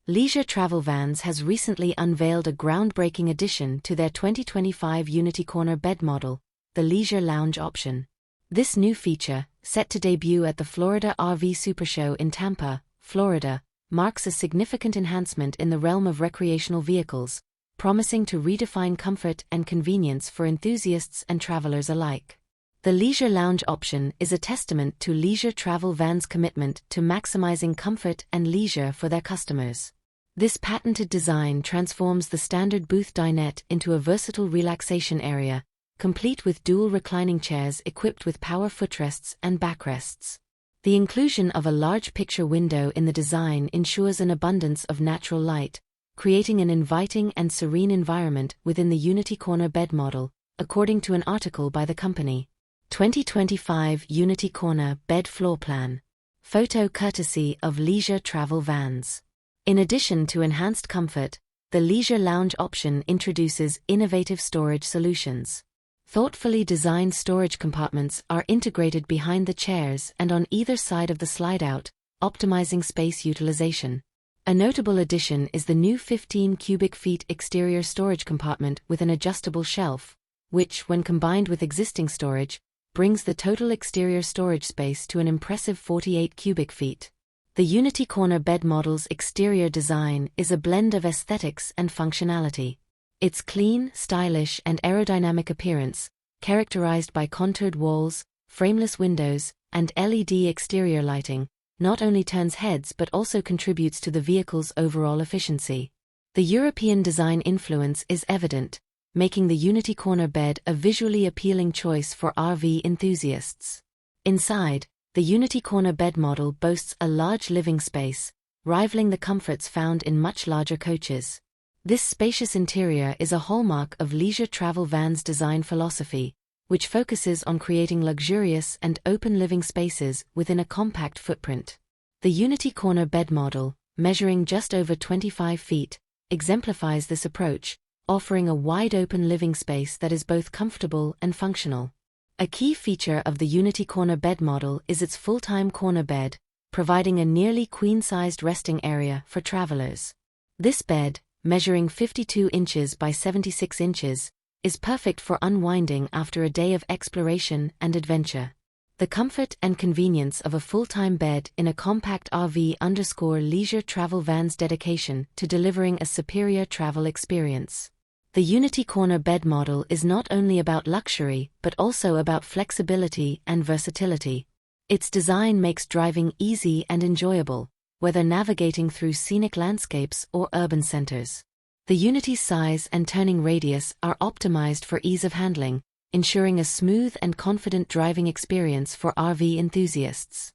Leisure Travel Vans has recently unveiled a groundbreaking addition to their 2025 Unity Corner bed model, the Leisure Lounge option. This new feature, set to debut at the Florida RV SuperShow in Tampa, Florida, marks a significant enhancement in the realm of recreational vehicles, promising to redefine comfort and convenience for enthusiasts and travelers alike. The Leisure Lounge option is a testament to Leisure Travel Vans' commitment to maximizing comfort and leisure for their customers. This patented design transforms the standard booth dinette into a versatile relaxation area, complete with dual reclining chairs equipped with power footrests and backrests. The inclusion of a large picture window in the design ensures an abundance of natural light, creating an inviting and serene environment within the Unity Corner bed model, according to an article by the company. 2025 Unity Corner Bed Floor Plan. Photo courtesy of Leisure Travel Vans. In addition to enhanced comfort, the Leisure Lounge option introduces innovative storage solutions. Thoughtfully designed storage compartments are integrated behind the chairs and on either side of the slide-out, optimizing space utilization. A notable addition is the new 15 cubic feet exterior storage compartment with an adjustable shelf, which, when combined with existing storage, brings the total exterior storage space to an impressive 48 cubic feet. The Unity Corner bed model's exterior design is a blend of aesthetics and functionality. Its clean, stylish, and aerodynamic appearance, characterized by contoured walls, frameless windows, and LED exterior lighting, not only turns heads but also contributes to the vehicle's overall efficiency. The European design influence is evident, making the Unity Corner bed a visually appealing choice for RV enthusiasts. Inside, the Unity Corner bed model boasts a large living space, rivaling the comforts found in much larger coaches. This spacious interior is a hallmark of Leisure Travel Vans' design philosophy, which focuses on creating luxurious and open living spaces within a compact footprint. The Unity Corner bed model, measuring just over 25 feet, exemplifies this approach, offering a wide-open living space that is both comfortable and functional. A key feature of the Unity Corner bed model is its full-time corner bed, providing a nearly queen-sized resting area for travelers. This bed, measuring 52 inches by 76 inches, is perfect for unwinding after a day of exploration and adventure. The comfort and convenience of a full-time bed in a compact RV underscore Leisure Travel Vans' dedication to delivering a superior travel experience. The Unity Corner bed model is not only about luxury but also about flexibility and versatility. Its design makes driving easy and enjoyable, whether navigating through scenic landscapes or urban centers. The Unity's size and turning radius are optimized for ease of handling, ensuring a smooth and confident driving experience for RV enthusiasts.